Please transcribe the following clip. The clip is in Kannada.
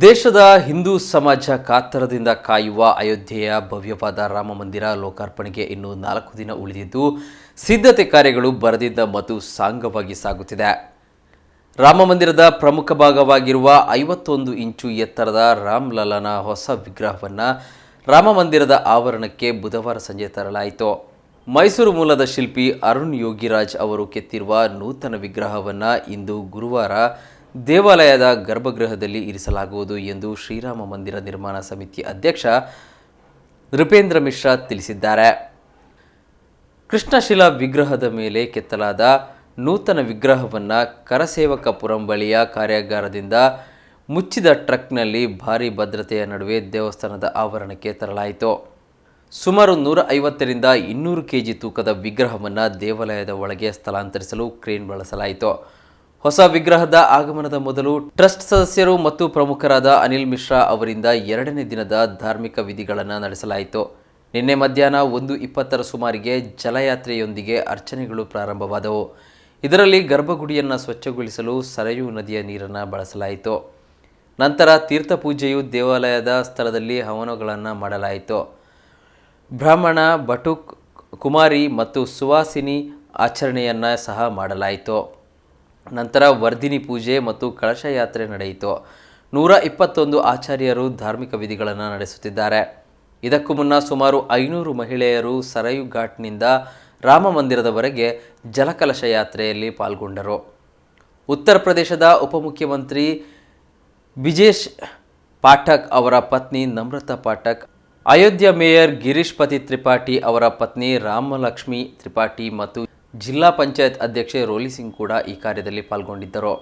ದೇಶದ ಹಿಂದೂ ಸಮಾಜ ಕಾತರದಿಂದ ಕಾಯುವ ಅಯೋಧ್ಯೆಯ ಭವ್ಯವಾದ ರಾಮ ಮಂದಿರ ಲೋಕಾರ್ಪಣೆಗೆ ಇನ್ನೂ 4 ದಿನ ಉಳಿದಿದ್ದು ಸಿದ್ಧತೆ ಕಾರ್ಯಗಳು ಭರದಿಂದ ಮತ್ತು ಸಾಂಗವಾಗಿ ಸಾಗುತ್ತಿದೆ. ರಾಮ ಮಂದಿರದ ಪ್ರಮುಖ ಭಾಗವಾಗಿರುವ 51 ಇಂಚು ಎತ್ತರದ ರಾಮ್ಲಲ್ಲನ ಹೊಸ ವಿಗ್ರಹವನ್ನು ರಾಮ ಮಂದಿರದ ಆವರಣಕ್ಕೆ ಬುಧವಾರ ಸಂಜೆ ತರಲಾಯಿತು. ಮೈಸೂರು ಮೂಲದ ಶಿಲ್ಪಿ ಅರುಣ್ ಯೋಗಿರಾಜ್ ಅವರು ಕೆತ್ತಿರುವ ನೂತನ ವಿಗ್ರಹವನ್ನು ಇಂದು ಗುರುವಾರ ದೇವಾಲಯದ ಗರ್ಭಗೃಹದಲ್ಲಿ ಇರಿಸಲಾಗುವುದು ಎಂದು ಶ್ರೀರಾಮ ಮಂದಿರ ನಿರ್ಮಾಣ ಸಮಿತಿ ಅಧ್ಯಕ್ಷ ನೃಪೇಂದ್ರ ಮಿಶ್ರಾ ತಿಳಿಸಿದ್ದಾರೆ. ಕೃಷ್ಣಶಿಲಾ ವಿಗ್ರಹದ ಮೇಲೆ ಕೆತ್ತಲಾದ ನೂತನ ವಿಗ್ರಹವನ್ನು ಕರಸೇವಕಪುರಂ ಬಳಿಯ ಕಾರ್ಯಾಗಾರದಿಂದ ಮುಚ್ಚಿದ ಟ್ರಕ್ನಲ್ಲಿ ಭಾರೀ ಭದ್ರತೆಯ ನಡುವೆ ದೇವಸ್ಥಾನದ ಆವರಣಕ್ಕೆ ತರಲಾಯಿತು. ಸುಮಾರು 150ರಿಂದ 200 ಕೆಜಿ ತೂಕದ ವಿಗ್ರಹವನ್ನು ದೇವಾಲಯದ ಒಳಗೆ ಸ್ಥಳಾಂತರಿಸಲು ಕ್ರೇನ್ ಬಳಸಲಾಯಿತು. ಹೊಸ ವಿಗ್ರಹದ ಆಗಮನದ ಮೊದಲು ಟ್ರಸ್ಟ್ ಸದಸ್ಯರು ಮತ್ತು ಪ್ರಮುಖರಾದ ಅನಿಲ್ ಮಿಶ್ರಾ ಅವರಿಂದ 2ನೇ ದಿನದ ಧಾರ್ಮಿಕ ವಿಧಿಗಳನ್ನು ನಡೆಸಲಾಯಿತು. ನಿನ್ನೆ ಮಧ್ಯಾಹ್ನ 1:20 ಸುಮಾರಿಗೆ ಜಲಯಾತ್ರೆಯೊಂದಿಗೆ ಅರ್ಚನೆಗಳು ಪ್ರಾರಂಭವಾದವು. ಇದರಲ್ಲಿ ಗರ್ಭಗುಡಿಯನ್ನು ಸ್ವಚ್ಛಗೊಳಿಸಲು ಸರಯೂ ನದಿಯ ನೀರನ್ನು ಬಳಸಲಾಯಿತು. ನಂತರ ತೀರ್ಥಪೂಜೆಯು ದೇವಾಲಯದ ಸ್ಥಳದಲ್ಲಿ ಹವನಗಳನ್ನು ಮಾಡಲಾಯಿತು. ಬ್ರಾಹ್ಮಣ, ಬಟುಕ್, ಕುಮಾರಿ ಮತ್ತು ಸುವಾಸಿನಿ ಆಚರಣೆಯನ್ನು ಸಹ ಮಾಡಲಾಯಿತು. ನಂತರ ವರ್ಧಿನಿ ಪೂಜೆ ಮತ್ತು ಕಳಶ ಯಾತ್ರೆ ನಡೆಯಿತು. 121 ಆಚಾರ್ಯರು ಧಾರ್ಮಿಕ ವಿಧಿಗಳನ್ನು ನಡೆಸುತ್ತಿದ್ದಾರೆ. ಇದಕ್ಕೂ ಮುನ್ನ ಸುಮಾರು 500 ಮಹಿಳೆಯರು ಸರಯೂ ಘಾಟ್ನಿಂದ ರಾಮ ಮಂದಿರದವರೆಗೆ ಜಲಕಲಶ ಯಾತ್ರೆಯಲ್ಲಿ ಪಾಲ್ಗೊಂಡರು. ಉತ್ತರ ಪ್ರದೇಶದ ಉಪಮುಖ್ಯಮಂತ್ರಿ ಬಿಜೇಶ್ ಪಾಠಕ್ ಅವರ ಪತ್ನಿ ನಮ್ರತಾ ಪಾಠಕ್, ಅಯೋಧ್ಯ ಮೇಯರ್ ಗಿರೀಶ್ ಪತಿ ತ್ರಿಪಾಠಿ ಅವರ ಪತ್ನಿ ರಾಮಲಕ್ಷ್ಮಿ ತ್ರಿಪಾಠಿ ಮತ್ತು ಜಿಲ್ಲಾ ಪಂಚಾಯತ್ ಅಧ್ಯಕ್ಷೆ ರೋಲಿ ಸಿಂಗ್ ಕೂಡ ಈ ಕಾರ್ಯದಲ್ಲಿ ಪಾಲ್ಗೊಂಡಿದ್ದರು.